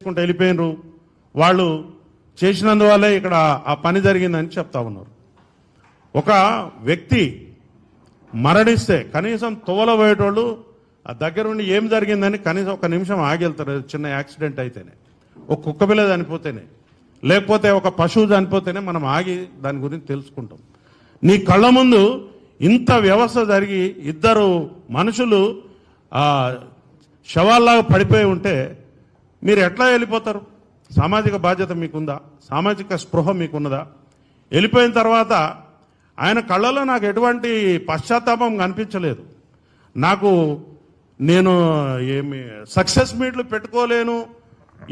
వెళ్ళిపోయినరు వాళ్ళు చేసినందువల్లే ఇక్కడ ఆ పని జరిగిందని చెప్తా ఉన్నారు. ఒక వ్యక్తి మరణిస్తే కనీసం తోలబోయేటోళ్ళు ఆ దగ్గరుండి ఏం జరిగిందని కనీసం ఒక నిమిషం ఆగి వెళ్తారు. చిన్న యాక్సిడెంట్ అయితేనే, ఒక కుక్క పిల్ల చనిపోతేనే, లేకపోతే ఒక పశువు చనిపోతేనే మనం ఆగి దాని గురించి తెలుసుకుంటాం. నీ కళ్ళ ముందు ఇంత వ్యవస్థ జరిగి ఇద్దరు మనుషులు శవాల్లాగా పడిపోయి ఉంటే మీరు ఎట్లా వెళ్ళిపోతారు? సామాజిక బాధ్యత మీకుందా? సామాజిక స్పృహ మీకున్నదా? వెళ్ళిపోయిన తర్వాత ఆయన కళ్ళలో నాకు ఎటువంటి పశ్చాత్తాపం కనిపించలేదు. నేను ఏమి సక్సెస్ మీట్లు పెట్టుకోలేను,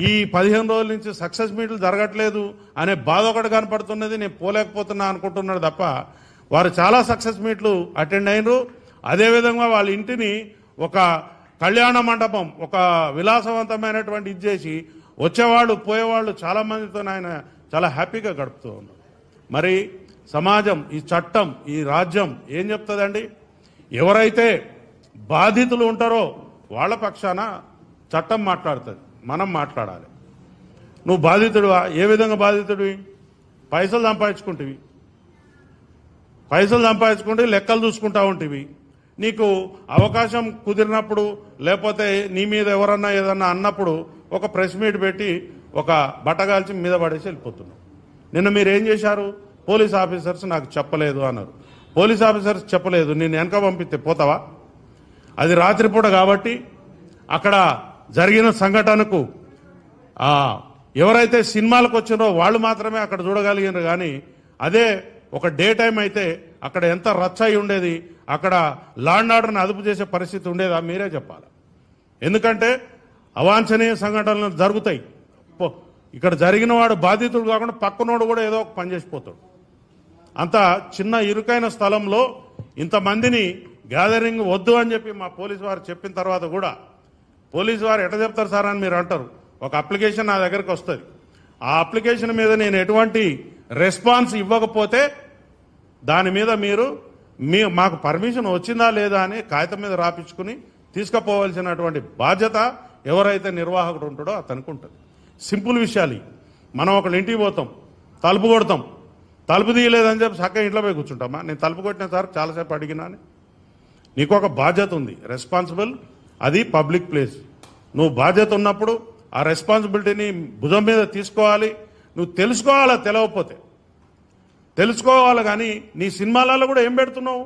ఈ 15 రోజుల నుంచి సక్సెస్ మీట్లు జరగట్లేదు అనే బాధ ఒకటి కనపడుతున్నది. నేను పోలేకపోతున్నా అనుకుంటున్నాడు తప్ప వారు చాలా సక్సెస్ మీట్లు అటెండ్ అయినరు. అదేవిధంగా వాళ్ళ ఇంటిని ఒక కళ్యాణ మండపం, ఒక విలాసవంతమైనటువంటి ఇది చేసి వచ్చేవాళ్ళు పోయేవాళ్ళు చాలా మందితో ఆయన చాలా హ్యాపీగా గడుపుతూ ఉన్నారు. మరి సమాజం, ఈ చట్టం, ఈ రాజ్యం ఏం చెప్తుందండి? ఎవరైతే బాధితులు ఉంటారో వాళ్ళ పక్షాన చట్టం మాట్లాడుతుంది, మనం మాట్లాడాలి. నువ్వు బాధితుడివా? ఏ విధంగా బాధితుడివి? పైసలు సంపాదించుకుంటే లెక్కలు చూసుకుంటా ఉంటివి. నీకు అవకాశం కుదిరినప్పుడు లేకపోతే నీ మీద ఎవరన్నా ఏదన్నా అన్నప్పుడు ఒక ప్రెస్ మీట్ పెట్టి ఒక బట్టగాల్చి మీద పడేసి వెళ్ళిపోతున్నావు. నిన్న మీరు ఏం చేశారు? పోలీస్ ఆఫీసర్స్ నాకు చెప్పలేదు అన్నారు. పోలీస్ ఆఫీసర్స్ చెప్పలేదు, నేను వెనక పంపిస్తే పోతావా? అది రాత్రిపూట కాబట్టి అక్కడ జరిగిన సంఘటనకు ఎవరైతే సినిమాలకు వచ్చినారో వాళ్ళు మాత్రమే అక్కడ చూడగలిగినారు. కానీ అదే ఒక డే టైం అయితే అక్కడ ఎంత రచ్చ అయి ఉండేది, అక్కడ లా అండ్ ఆర్డర్ని అదుపు చేసే పరిస్థితి ఉండేదా? మీరే చెప్పాలి. ఎందుకంటే అవాంఛనీయ సంఘటనలు జరుగుతాయి. ఇక్కడ జరిగిన వాడు బాధితుడు కాకుండా పక్కనోడు కూడా ఏదో ఒక పని చేసిపోతాడు. అంత చిన్న ఇరుకైన స్థలంలో ఇంతమందిని గ్యాదరింగ్ వద్దు అని చెప్పి మా పోలీసు వారు చెప్పిన తర్వాత కూడా పోలీసు వారు ఎట్లా చెప్తారు సార్ అని మీరు అంటారు. ఒక అప్లికేషన్ నా దగ్గరకు వస్తుంది. ఆ అప్లికేషన్ మీద నేను ఎటువంటి రెస్పాన్స్ ఇవ్వకపోతే దాని మీద మాకు పర్మిషన్ వచ్చిందా లేదా అని కాగితం మీద రాపించుకుని తీసుకుపోవాల్సినటువంటి బాధ్యత ఎవరైతే నిర్వాహకుడు ఉంటాడో అతనికి ఉంటుంది. సింపుల్ విషయాలు. మనం ఒకళ్ళ ఇంటికి పోతాం, తలుపు కొడతాం, తలుపు తీయలేదని చెప్పి చక్కగా ఇంట్లో పోయి కూర్చుంటామా? నేను తలుపు కొట్టిన సార్ చాలాసేపు అడిగినా అని. నీకు ఒక బాధ్యత ఉంది, రెస్పాన్సిబుల్. అది పబ్లిక్ ప్లేస్. నువ్వు బాధ్యత ఉన్నప్పుడు ఆ రెస్పాన్సిబిలిటీని భుజం మీద తీసుకోవాలి. నువ్వు తెలుసుకోవాలా, తెలవకపోతే తెలుసుకోవాలి. కానీ నీ సినిమాలలో కూడా ఏం పెడుతున్నావు?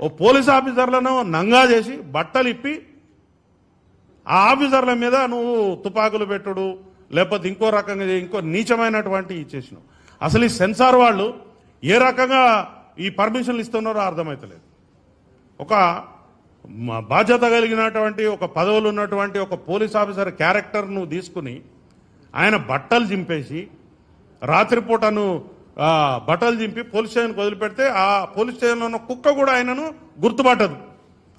ఓ పోలీస్ ఆఫీసర్లను నంగా చేసి బట్టలు ఇప్పి ఆ ఆఫీసర్ల మీద నువ్వు తుపాకులు పెట్టుడు, లేకపోతే ఇంకో రకంగా ఇంకో నీచమైనటువంటి ఇచ్చేసినావు. అసలు ఈ సెన్సార్ వాళ్ళు ఏ రకంగా ఈ పర్మిషన్లు ఇస్తున్నారో అర్థమవుతలేదు. ఒక బాధ్యత కలిగినటువంటి ఒక పదవులు ఉన్నటువంటి ఒక పోలీస్ ఆఫీసర్ క్యారెక్టర్ నువ్వు తీసుకుని ఆయన బట్టలు చింపేసి రాత్రిపూటను బట్టలు చింపి పోలీస్ స్టేషన్కి వదిలిపెడితే ఆ పోలీస్ స్టేషన్లో ఉన్న కుక్క కూడా ఆయనను గుర్తుపట్టదు.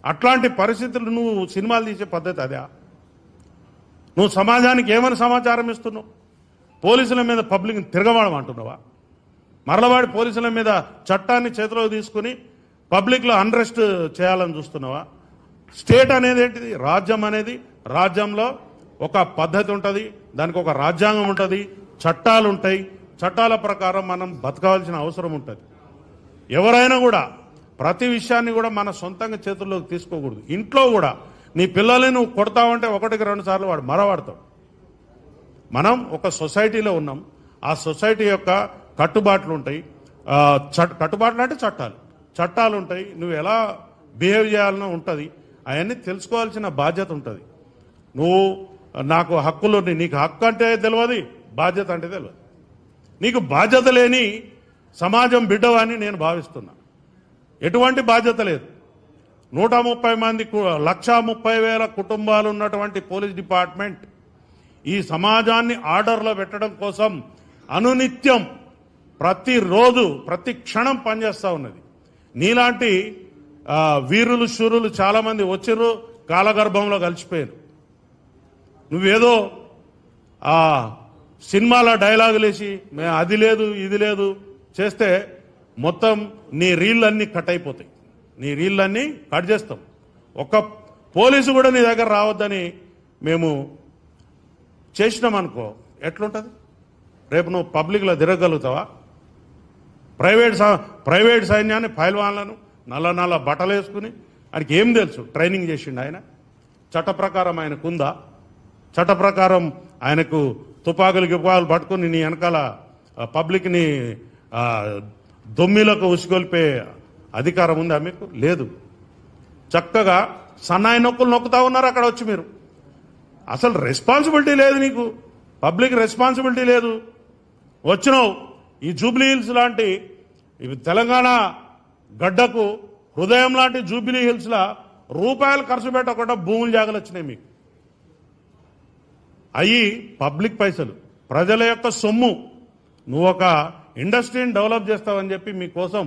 అట్లాంటి పరిస్థితులు నువ్వు సినిమాలు తీసే పద్ధతి అదే? నువ్వు సమాజానికి ఏమైనా సమాచారం ఇస్తున్నావు? పోలీసుల మీద పబ్లిక్ని తిరగవాడమంటున్నావా? మరలవాడి పోలీసుల మీద చట్టాన్ని చేతిలో తీసుకుని పబ్లిక్లో అన్రెస్ట్ చేయాలని చూస్తున్నావా? స్టేట్ అనేది ఏంటిది? రాజ్యం అనేది, రాజ్యంలో ఒక పద్ధతి ఉంటుంది, దానికి ఒక రాజ్యాంగం ఉంటుంది, చట్టాలు ఉంటాయి. చట్టాల ప్రకారం మనం బతకాల్సిన అవసరం ఉంటుంది. ఎవరైనా కూడా ప్రతి విషయాన్ని కూడా మన సొంతంగా చేతుల్లోకి తీసుకోకూడదు. ఇంట్లో కూడా నీ పిల్లల్ని నువ్వు కొడతావంటే 1-2 సార్లు వాడు మరవాడతాడు. మనం ఒక సొసైటీలో ఉన్నాం. ఆ సొసైటీ యొక్క కట్టుబాట్లు ఉంటాయి. కట్టుబాట్లు అంటే చట్టాలు ఉంటాయి. నువ్వు ఎలా బిహేవ్ చేయాలనో ఉంటుంది. అవన్నీ తెలుసుకోవాల్సిన బాధ్యత ఉంటుంది. నువ్వు నాకు హక్కులు, నీకు హక్కు అంటే తెలియదు, బాధ్యత అంటే తెలియదు. నీకు బాధ్యత లేని సమాజం బిడ్డవని నేను భావిస్తున్నా. ఎటువంటి బాధ్యత లేదు. 130 మంది 1,30,000 కుటుంబాలు ఉన్నటువంటి పోలీస్ డిపార్ట్మెంట్ ఈ సమాజాన్ని ఆర్డర్లో పెట్టడం కోసం అనునిత్యం ప్రతిరోజు ప్రతి క్షణం పనిచేస్తూ ఉన్నది. నీలాంటి వీరులు శూరులు చాలామంది వచ్చిర్రు, కాలగర్భంలో కలిసిపోయారు. నువ్వేదో సినిమాలో డైలాగులు వేసి అది లేదు ఇది లేదు చేస్తే మొత్తం నీ రీళ్ళన్నీ కట్ అయిపోతాయి. నీ రీళ్ళన్నీ కట్ చేస్తాం. ఒక్క పోలీసు కూడా నీ దగ్గర రావద్దని మేము చేసినామనుకో ఎట్లుంటుంది? రేపు నువ్వు పబ్లిక్లో తిరగలుగుతావా? ప్రైవేట్ సైన్యాన్ని పైల్వాన్లను నల్ల బట్టలు వేసుకుని ఆయనకి ఏం తెలుసు? ట్రైనింగ్ చేసిండు ఆయన. చట్ట ప్రకారం ఆయనకు ఉందా? చట్ట ప్రకారం ఆయనకు తుపాకులు పట్టుకుని నీ వెనకాల పబ్లిక్ని దొమ్మిలకు ఉసిగొల్పే అధికారం ఉందా మీకు? లేదు. చక్కగా సన్నాయి నొక్కులు నొక్కుతా ఉన్నారు అక్కడ వచ్చి మీరు. అసలు రెస్పాన్సిబిలిటీ లేదు నీకు, పబ్లిక్ రెస్పాన్సిబిలిటీ లేదు. వచ్చినావు ఈ జూబ్లీ హిల్స్ లాంటి ఇవి తెలంగాణ గడ్డకు హృదయం లాంటి జూబ్లీ హిల్స్లా రూపాయలు ఖర్చు పెట్టకుండా భూములు జాగలు వచ్చినాయి మీకు. అయ్యి పబ్లిక్ పైసలు, ప్రజల యొక్క సొమ్ము. నువ్వు ఒక ఇండస్ట్రీని డెవలప్ చేస్తావని చెప్పి మీకోసం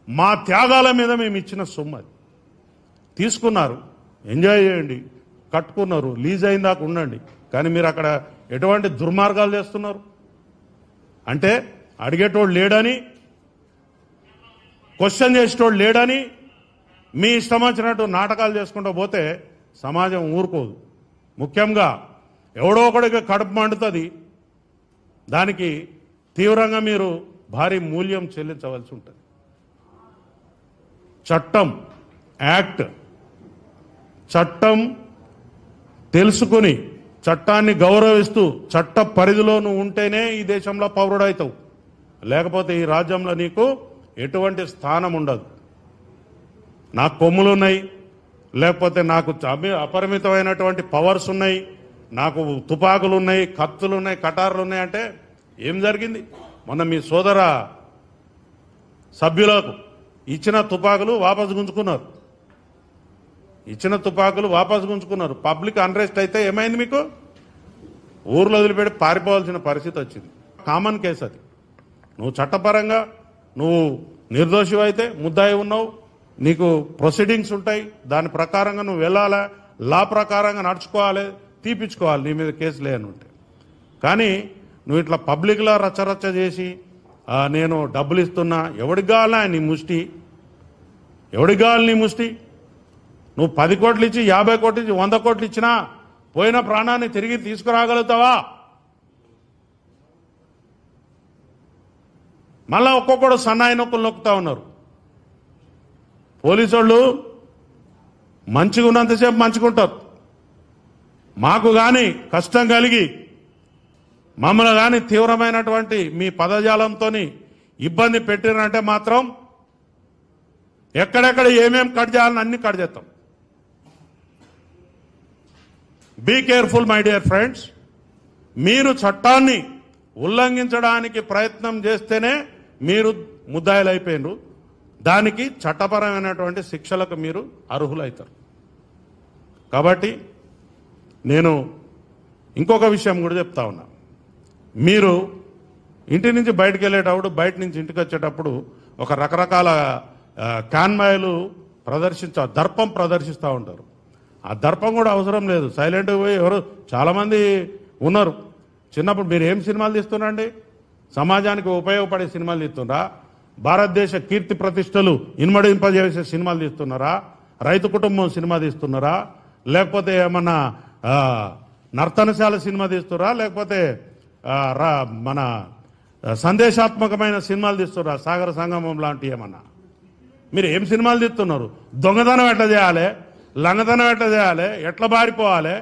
మా త్యాగాల మీద మేము ఇచ్చిన సొమ్ము అది తీసుకున్నారు. ఎంజాయ్ చేయండి, కట్టుకున్నారు, లీజ్ అయిన దాకా ఉండండి. కానీ మీరు అక్కడ ఎటువంటి దుర్మార్గాలు చేస్తున్నారు అంటే అడిగేటోడు లేడని, క్వశ్చన్ చేసేటోడు లేడని మీ ఇష్టం వచ్చినట్టు నాటకాలు చేసుకుంటూ పోతే సమాజం ఊరుకోదు. ముఖ్యంగా ఎవడో ఒకడికి కడుపు మండుతుంది, దానికి తీవ్రంగా మీరు భారీ మూల్యం చెల్లించవలసి ఉంటుంది. చట్టం, యాక్ట్, చట్టం తెలుసుకుని చట్టాన్ని గౌరవిస్తూ చట్ట పరిధిలో నువ్వు ఉంటేనే ఈ దేశంలో పౌరుడవుతావు. లేకపోతే ఈ రాజ్యంలో నీకు ఎటువంటి స్థానం ఉండదు. నాకు కొమ్ములు ఉన్నాయి, లేకపోతే నాకు అపరిమితమైనటువంటి పవర్స్ ఉన్నాయి, నాకు తుపాకులు ఉన్నాయి, కత్తులు ఉన్నాయి, కటార్లు ఉన్నాయి అంటే ఏం జరిగింది? మొన్న మీ సోదర సభ్యులకు ఇచ్చిన తుపాకులు వాపసు గుంజుకున్నారు. పబ్లిక్ అన్రెస్ట్ అయితే ఏమైంది? మీకు ఊర్లో వదిలిపెట్టి పారిపోవాల్సిన పరిస్థితి వచ్చింది. కామన్ కేసు అది. నువ్వు చట్టపరంగా నువ్వు నిర్దోషి అయితే ముద్దాయి ఉన్నావు, నీకు ప్రొసీడింగ్స్ ఉంటాయి, దాని ప్రకారంగా నువ్వు వెళ్ళాలా, లా ప్రకారంగా నడుచుకోవాలి, తీపించుకోవాలి నీ మీద కేసు లేని ఉంటే. కానీ నువ్వు ఇట్లా పబ్లిక్లో రచ్చరచ్చ చేసి నేను డబ్బులు ఇస్తున్నా, ఎవడికి కావాలా నీ ముష్టి? ఎవడికి కావాలి నీ ముష్టి? నువ్వు 10 కోట్లు ఇచ్చి 50 కోట్లు ఇచ్చి 100 కోట్లు ఇచ్చినా పోయిన ప్రాణాన్ని తిరిగి తీసుకురాగలుగుతావా? మళ్ళా ఒక్కొక్కడు సన్నాయి నొక్కులు నొక్కుతా ఉన్నారు. పోలీసు వాళ్ళు మంచిగా ఉన్నంతసేపు మంచుకుంటారు. మాకు కానీ కష్టం కలిగి మమ్మల్ని కానీ తీవ్రమైనటువంటి మీ పదజాలంతో ఇబ్బంది పెట్టినంటే మాత్రం ఎక్కడెక్కడ ఏమేం కట్ చేయాలని అన్ని కట్ చేస్తాం. Be careful my dear friends. మీరు చట్టాన్ని ఉల్లంఘించడానికి ప్రయత్నం చేస్తేనే మీరు ముద్దాయిలు అయిపోయినారు. దానికి చట్టపరమైనటువంటి శిక్షలకు మీరు అర్హులవుతారు. కాబట్టి నేను ఇంకొక విషయం కూడా చెప్తా ఉన్నా. మీరు ఇంటి నుంచి బయటకు వెళ్ళేటప్పుడు, బయట నుంచి ఇంటికి వచ్చేటప్పుడు ఒక రకరకాల కాన్వాయ్లు దర్పం ప్రదర్శిస్తూ ఉంటారు. ఆ దర్పం కూడా అవసరం లేదు. సైలెంట్గా పోయి ఎవరు చాలామంది ఉన్నారు. చిన్నప్పుడు మీరు ఏం సినిమాలు తీస్తున్నారండి? సమాజానికి ఉపయోగపడే సినిమాలు తీస్తున్నారా? భారతదేశ కీర్తి ప్రతిష్టలు ఇన్మడింపజేసే సినిమాలు తీస్తున్నారా? రైతు కుటుంబం సినిమా తీస్తున్నారా? లేకపోతే ఏమన్నా నర్తనశాల సినిమా తీస్తున్నారా? లేకపోతే మన సందేశాత్మకమైన సినిమాలు తీస్తున్నారా? సాగర సంగమం లాంటి ఏమన్నా? మీరు ఏం సినిమాలు తీస్తున్నారు? దొంగతనం ఎట్లా చేయాలి, లంగతనం ఎట్లా చేయాలి, ఎట్లా బారిపోవాలి?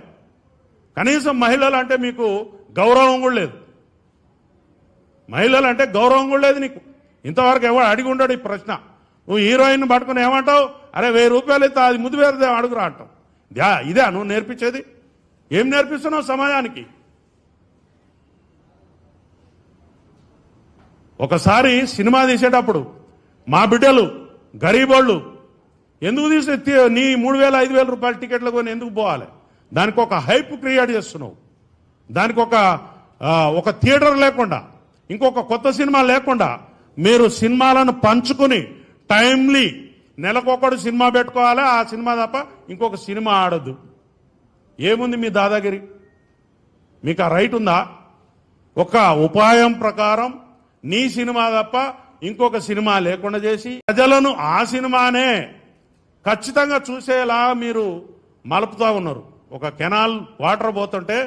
కనీసం మహిళలు అంటే మీకు గౌరవం కూడా లేదు. మహిళలు అంటే గౌరవం కూడా లేదు నీకు. ఇంతవరకు ఎవరు అడిగి ఉండడు ఈ ప్రశ్న. నువ్వు హీరోయిన్ పట్టుకుని ఏమంటావు? అరే 1000 రూపాయలు ఇస్తా, అది ముద్దు వేరేదే అడుగురా అంటావు. ఇదే నువ్వు నేర్పించేది? ఏం నేర్పిస్తున్నావు సమాజానికి? ఒకసారి సినిమా తీసేటప్పుడు మా బిడ్డలు గరీబోళ్ళు ఎందుకు తీసే నీ 3000 5000 రూపాయల టికెట్లు కొని ఎందుకు పోవాలి? దానికి ఒక హైప్ క్రియేట్ చేస్తున్నావు. దానికి ఒక థియేటర్ లేకుండా, ఇంకొక కొత్త సినిమా లేకుండా మీరు సినిమాలను పంచుకుని టైమ్లీ నెలకొకడు సినిమా పెట్టుకోవాలి. ఆ సినిమా తప్ప ఇంకొక సినిమా ఆడద్దు. ఏముంది మీ దాదాగిరి? మీకు ఆ రైట్ ఉందా? ఒక ఉపాయం ప్రకారం నీ సినిమా తప్ప ఇంకొక సినిమా లేకుండా చేసి ప్రజలను ఆ సినిమానే ఖచ్చితంగా చూసేలా మీరు మలుపుతా ఉన్నారు. ఒక కెనాల్ వాటర్ పోతుంటే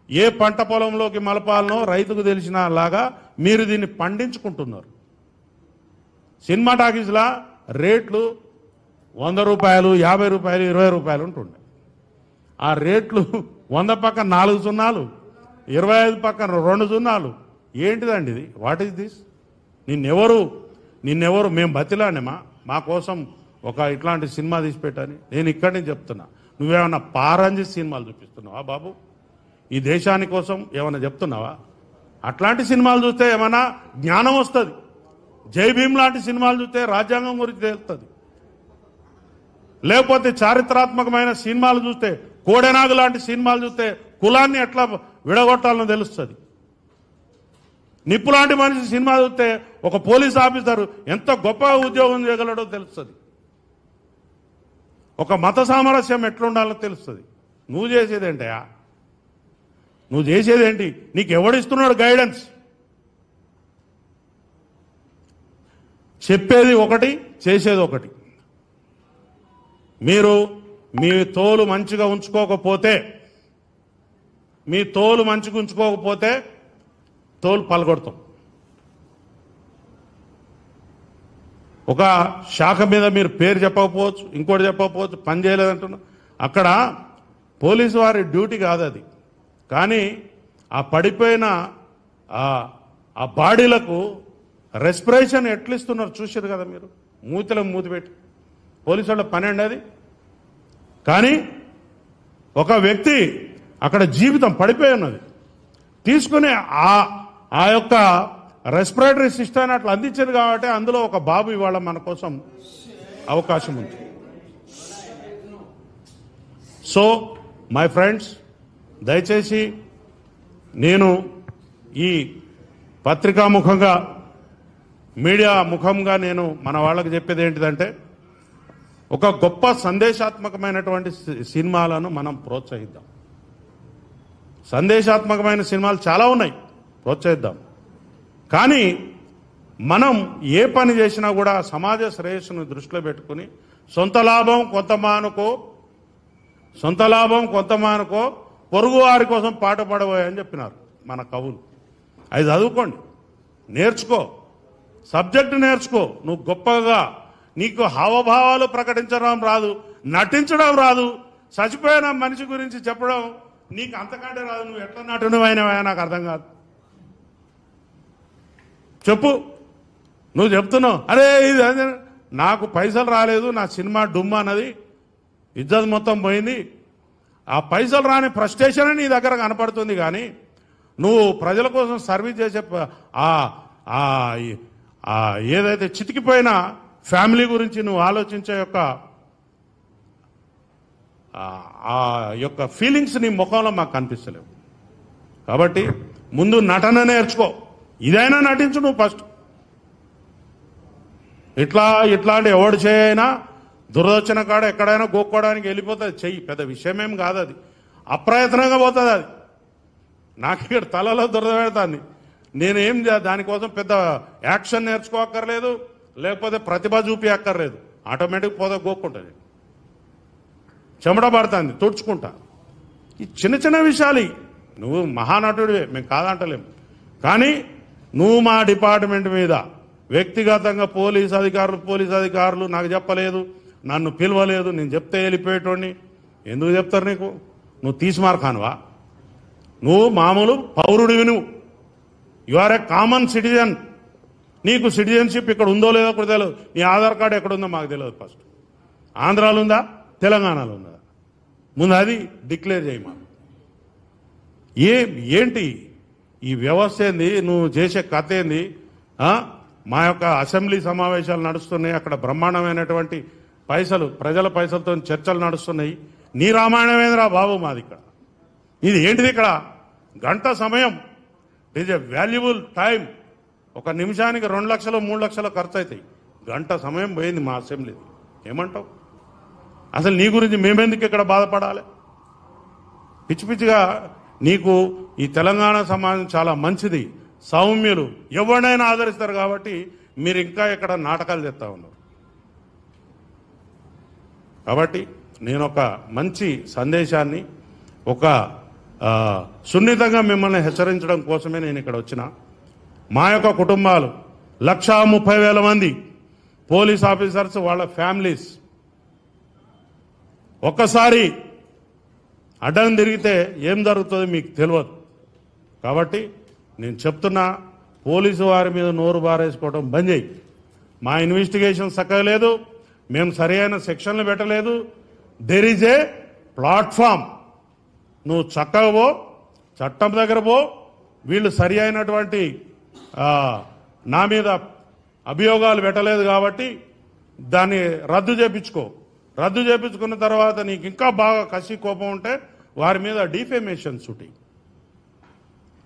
ఏ పంట పొలంలోకి మలపాలనో రైతుకు తెలిసిన లాగా మీరు దీన్ని పండించుకుంటున్నారు. సినిమా టాకీస్లా రేట్లు 100 రూపాయలు, 50 రూపాయలు, 20 రూపాయలు ఉంటుండే. ఆ రేట్లు 100 పక్కన 4 సున్నాలు, 25 పక్కన 2 సున్నాలు. ఏంటిదండి ఇది? What is this? నిన్నెవరు మేము బతిలానేమా మా కోసం ఒక ఇట్లాంటి సినిమా తీసి పెట్టని? నేను ఇక్కడి నుంచి చెప్తున్నా, నువ్వేమన్నా పారంజి సినిమాలు చూపిస్తున్నావా బాబు? ఈ దేశాని కోసం ఏమన్నా చెప్తున్నావా? అట్లాంటి సినిమాలు చూస్తే ఏమన్నా జ్ఞానం వస్తుంది. జై భీమ్ లాంటి సినిమాలు చూస్తే రాజ్యాంగం గురించి తెలుస్తుంది. లేకపోతే చారిత్రాత్మకమైన సినిమాలు చూస్తే, కోడెనాగు లాంటి సినిమాలు చూస్తే కులాన్ని ఎట్లా విడగొట్టాలని తెలుస్తుంది. నిప్పు లాంటి మనిషి సినిమా చూస్తే ఒక పోలీస్ ఆఫీసర్ ఎంత గొప్ప ఉద్యోగం చేయగలడో తెలుస్తుంది. ఒక మత సామరస్యం ఎట్లుండాలో తెలుస్తుంది. నువ్వు చేసేదేంటయా? నువ్వు చేసేదేంటి? నీకు ఎవడిస్తున్నాడు గైడెన్స్? చెప్పేది ఒకటి, చేసేది ఒకటి. మీరు మీ తోలు మంచిగా ఉంచుకోకపోతే తోలు పలగొడతాం. ఒక శాఖ మీద మీరు పేరు చెప్పకపోవచ్చు, ఇంకోటి చెప్పకపోవచ్చు, పని చేయలేదంటున్నా. అక్కడ పోలీసు వారి డ్యూటీ కాదు అది. కానీ ఆ పడిపోయిన ఆ బాడీలకు రెస్పిరేషన్ ఎట్లిస్తున్నారు చూసారు కదా మీరు. మూతిలో మూతి పెట్టి పోలీసు వాళ్ళ పని అండి అది. కానీ ఒక వ్యక్తి అక్కడ జీవితం పడిపోయి ఉన్నది, తీసుకుని ఆ యొక్క రెస్పిరేటరీ సిస్టాన్ని అట్లా అందించారు. కాబట్టి అందులో ఒక బాబు ఇవాళ మన కోసం అవకాశం ఉంది. సో మై ఫ్రెండ్స్, దయచేసి నేను ఈ పత్రికా ముఖంగా, మీడియా ముఖంగా నేను మన వాళ్ళకి చెప్పేది ఏంటిదంటే, ఒక గొప్ప సందేశాత్మకమైనటువంటి సినిమాలను మనం ప్రోత్సహిద్దాం. సందేశాత్మకమైన సినిమాలు చాలా ఉన్నాయి, ప్రోత్సహిద్దాం. కానీ మనం ఏ పని చేసినా కూడా సమాజ శ్రేయస్సును దృష్టిలో పెట్టుకుని సొంత లాభం కొంత మానుకో పొరుగు వారి కోసం పాట పడబోయని చెప్పినారు మన కవులు. అది చదువుకోండి, నేర్చుకో, సబ్జెక్టు నేర్చుకో. నువ్వు గొప్పగా, నీకు హావభావాలు ప్రకటించడం రాదు, నటించడం రాదు, చచ్చిపోయిన మనిషి గురించి చెప్పడం నీకు అంతకంటే రాదు. నువ్వు ఎట్లా నటునివైనవా నాకు అర్థం కాదు. చెప్పు. నువ్వు చెప్తున్నావు, అరే ఇది నాకు పైసలు రాలేదు, నా సినిమా డుమ్ అన్నది, ఇజ్జత్ మొత్తం పోయింది. ఆ పైసలు రాని ఫ్రస్ట్రేషన్ నీ దగ్గర కనపడుతుంది. కానీ నువ్వు ప్రజల కోసం సర్వీస్ చేసే ఏదైతే చితికిపోయిన ఫ్యామిలీ గురించి నువ్వు ఆలోచించే యొక్క ఫీలింగ్స్ నీ ముఖంలో మాకు కనిపిస్తలేవు. కాబట్టి ముందు నటన నేర్చుకో. ఇదైనా నటించు నువ్వు ఫస్ట్. ఇట్లాంటి ఎవడు చేయైనా దురదొచ్చిన కాడ ఎక్కడైనా గోక్కోవడానికి వెళ్ళిపోతుంది. చెయ్యి, పెద్ద విషయమేం కాదు అది. అప్రయత్నంగా పోతుంది అది. నాకు ఇక్కడ తలలో దురద పెడతాను. నేనేం దానికోసం పెద్ద యాక్షన్ నేర్చుకోక్కర్లేదు, లేకపోతే ప్రతిభ చూపి అక్కర్లేదు. ఆటోమేటిక్ పోతే గోక్కుంటుంది, చెమట పడుతుంది, తుడుచుకుంటా. ఈ చిన్న చిన్న విషయాలు. నువ్వు మహానటుడివే, మేము కాదంటలేము. కానీ నువ్వు మా డిపార్ట్మెంట్ మీద వ్యక్తిగతంగా పోలీస్ అధికారులు నాకు చెప్పలేదు, నన్ను పిలవలేదు, నేను చెప్తే వెళ్ళిపోయేటోడిని. ఎందుకు చెప్తారు నీకు? నువ్వు తీసిమార్కానువా? నువ్వు మామూలు పౌరుడివి. You are a common citizen. నీకు సిటిజన్షిప్ ఇక్కడ ఉందో లేదో కూడా తెలియదు. నీ ఆధార్ కార్డు ఎక్కడుందో మాకు తెలియదు. ఫస్ట్ ఆంధ్రాలో ఉందా, తెలంగాణలో ఉందా? ముందు అది డిక్లేర్ చేయి మాకు. ఏంటి ఈ వ్యవస్థ ఏంది? నువ్వు చేసే కథ ఏంది? మా యొక్క అసెంబ్లీ సమావేశాలు నడుస్తున్నాయి, అక్కడ బ్రహ్మాండమైనటువంటి ప్రజల పైసలతో చర్చలు నడుస్తున్నాయి. నీ రామాయణమేంద్రా బాబు మాది ఇక్కడ. ఇది ఏంటిది? ఇక్కడ గంట సమయం, it is a valuable time. ఒక నిమిషానికి 2 లక్షలు 3 లక్షలు ఖర్చు అవుతాయి. గంట సమయం పోయింది మా అసెంబ్లీ. ఏమంటావు? అసలు నీ గురించి మేమెందుకు ఇక్కడ బాధపడాలి? పిచ్చి పిచ్చిగా. నీకు ఈ తెలంగాణ సమాజం చాలా మంచిది, సౌమ్యులు, ఎవరినైనా ఆదరిస్తారు. కాబట్టి మీరు ఇంకా ఇక్కడ నాటకాలు చేస్తూ ఉన్నారు. కాబట్టి నేను ఒక మంచి సందేశాన్ని, ఒక సున్నితంగా మిమ్మల్ని హెచ్చరించడం కోసమే నేను ఇక్కడ వచ్చిన. మా యొక్క కుటుంబాలు 1,30,000 మంది పోలీస్ ఆఫీసర్స్, వాళ్ళ ఫ్యామిలీస్ ఒక్కసారి అడ్డం తిరిగితే ఏం జరుగుతుందో మీకు తెలియదు. కాబట్టి నేను చెప్తున్నా, పోలీసు వారి మీద నోరు బారేసుకోవడం బంద్ చేయి. మా ఇన్వెస్టిగేషన్ చక్కగా లేదు, మేము సరైన సెక్షన్లు పెట్టలేదు. There is a platform. నువ్వు చక్కగా పో, చట్టం దగ్గర పో. వీళ్ళు సరి అయినటువంటి నా మీద అభియోగాలు పెట్టలేదు కాబట్టి దాన్ని రద్దు చేయించుకో. రద్దు చేయించుకున్న తర్వాత నీకు ఇంకా బాగా కసి కోపం ఉంటే వారి మీద డిఫేమేషన్ సూటి.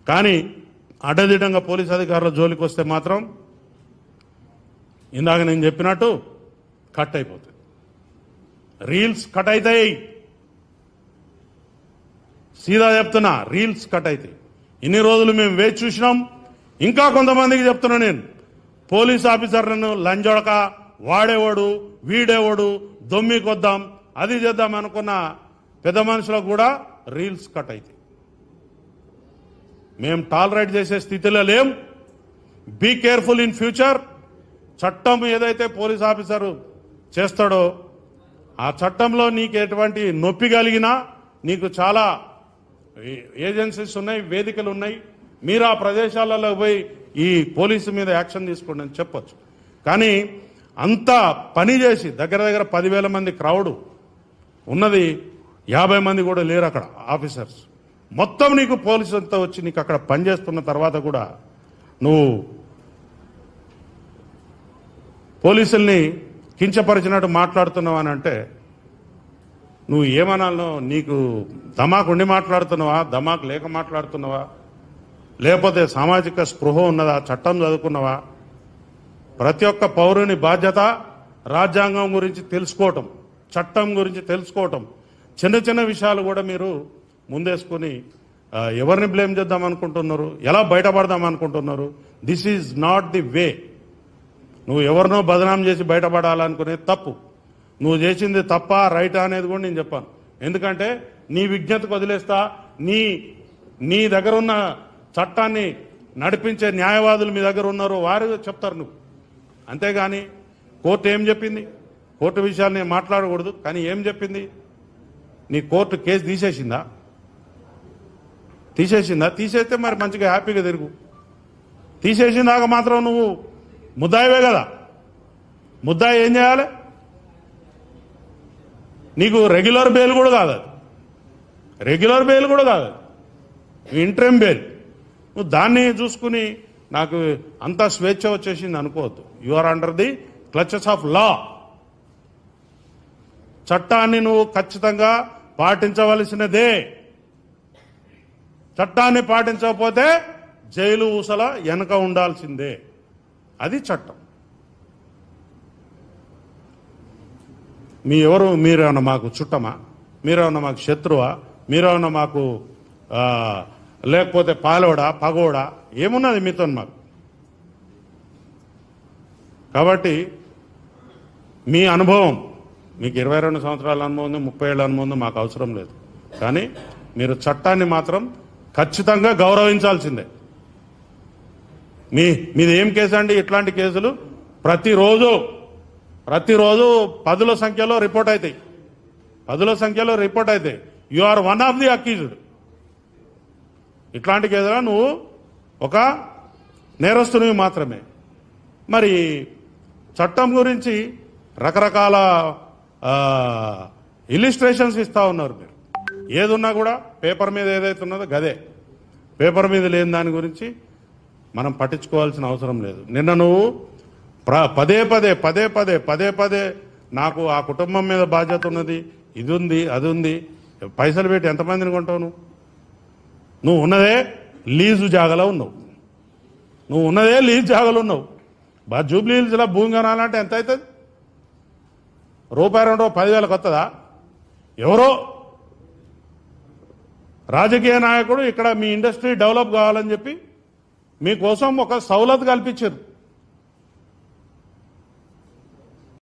కానీ అడ్డదిడ్డంగా పోలీస్ అధికారుల జోలికి వస్తే మాత్రం ఇందాక నేను చెప్పినట్టు కట్ అయిపోతుంది, రీల్స్ కట్ అవుతాయి. సీదా చెప్తున్నా, రీల్స్ కట్ అవుతాయి. ఇన్ని రోజులు మేము వేచి చూసినాం. ఇంకా కొంతమందికి చెప్తున్నా నేను, పోలీస్ ఆఫీసర్లను లంజొడక, వాడేవాడు వీడేవాడు, దొమ్మికొద్దాం, అది చేద్దాం అనుకున్న పెద్ద మనుషులకు కూడా రీల్స్ కట్ అవుతాయి. మేము టాలరేట్ చేసే స్థితిలో లేం. Be careful in future. చట్టం ఏదైతే పోలీస్ ఆఫీసరు చేస్తాడో ఆ చట్టంలో నీకు ఎటువంటి నొప్పి కలిగినా, నీకు చాలా ఏజెన్సీస్ ఉన్నాయి, వేదికలు ఉన్నాయి, మీరు ఆ ప్రదేశాలలో పోయి ఈ పోలీసు మీద యాక్షన్ తీసుకోండి అని చెప్పొచ్చు. కానీ అంత పని చేసి దగ్గర 10,000 మంది క్రౌడ్ ఉన్నది, 50 మంది కూడా లేరు అక్కడ ఆఫీసర్స్. మొత్తం నీకు పోలీసు అంతా వచ్చి నీకు అక్కడ పనిచేస్తున్న తర్వాత కూడా నువ్వు పోలీసుల్ని కించపరిచినట్టు మాట్లాడుతున్నావు అని అంటే నువ్వు ఏమనాలో? నీకు ధమాకు ఉండి మాట్లాడుతున్నావా, ధమాకు లేక మాట్లాడుతున్నావా, లేకపోతే సామాజిక స్పృహ ఉన్నదా, చట్టం చదువుకున్నావా? ప్రతి ఒక్క పౌరుని బాధ్యత రాజ్యాంగం గురించి తెలుసుకోవటం, చట్టం గురించి తెలుసుకోవటం. చిన్న చిన్న విషయాలు కూడా మీరు ముందేసుకొని ఎవరిని బ్లేమ్ చేద్దాం అనుకుంటున్నారు, ఎలా బయటపడదాం అనుకుంటున్నారు? This is not the way. నువ్వు ఎవరినో బదనాం చేసి బయటపడాలనుకునేది తప్పు. నువ్వు చేసింది తప్ప రైటా అనేది కూడా నేను చెప్పాను. ఎందుకంటే నీ విజ్ఞతకు వదిలేస్తా. నీ దగ్గర ఉన్న చట్టాన్ని నడిపించే న్యాయవాదులు మీ దగ్గర ఉన్నారు, వారు చెప్తారు నువ్వు. అంతేగాని కోర్టు ఏం చెప్పింది? కోర్టు విషయాలు నేను మాట్లాడకూడదు, కానీ ఏం చెప్పింది? నీ కోర్టు కేసు తీసేసిందా? తీసేస్తే మరి మంచిగా హ్యాపీగా తిరుగు. తీసేసిందాక మాత్రం నువ్వు ముద్దాయివే కదా. ముద్దాయి ఏం చేయాలి? నీకు రెగ్యులర్ బెయిల్ కూడా కాదు, రెగ్యులర్ బెయిల్ కూడా కాదు, ఇంటర్మ్ బెయిల్. నువ్వు దాన్ని చూసుకుని నాకు అంత స్వేచ్ఛ వచ్చేసింది అనుకోవద్దు. You are under the clutches of law. చట్టాన్ని నువ్వు ఖచ్చితంగా పాటించవలసినదే. చట్టాన్ని పాటించకపోతే జైలు ఊసల వెనక ఉండాల్సిందే. అది చట్టం. మీరేమన్నా మాకు చుట్టమా? మీరేమన్నా మాకు శత్రువా? మీరేమన్నా మాకు లేకపోతే పాలోడా పగోడా? ఏమున్నది మీతో మాకు? కాబట్టి మీ అనుభవం, మీకు 22 సంవత్సరాల అనుభవం ఉంది, 30 ఏళ్ళ అనుభవం ఉంది, మాకు అవసరం లేదు. కానీ మీరు చట్టాన్ని మాత్రం ఖచ్చితంగా గౌరవించాల్సిందే. మీది ఏం కేసు అండి? ఇట్లాంటి కేసులు ప్రతిరోజు 10ల సంఖ్యలో రిపోర్ట్ అవుతాయి. 10ల సంఖ్యలో రిపోర్ట్ అవుతాయి. You are one of the accused. ఇట్లాంటి కేసులో నువ్వు ఒక నేరస్తునివి మాత్రమే. మరి చట్టం గురించి రకరకాల ఇలిస్ట్రేషన్స్ ఇస్తా ఉన్నారు మీరు. ఏదున్నా కూడా పేపర్ మీద ఏదైతే ఉన్నదో గదే. పేపర్ మీద లేని దాని గురించి మనం పట్టించుకోవాల్సిన అవసరం లేదు. నిన్న నువ్వు పదే పదే నాకు ఆ కుటుంబం మీద బాధ్యత ఉన్నది, ఇది ఉంది, అది ఉంది, పైసలు పెట్టి ఎంతమందిని కొంటావు? నువ్వు ఉన్నదే లీజు జాగలో ఉన్నావు. జూబ్లీ హిల్స్లో భూమి కొనాలంటే ఎంత అవుతుంది? రూపాయి 10,000 వస్తుందా? ఎవరో రాజకీయ నాయకుడు ఇక్కడ మీ ఇండస్ట్రీ డెవలప్ కావాలని చెప్పి మీకోసం ఒక సౌలత్ కల్పించారు.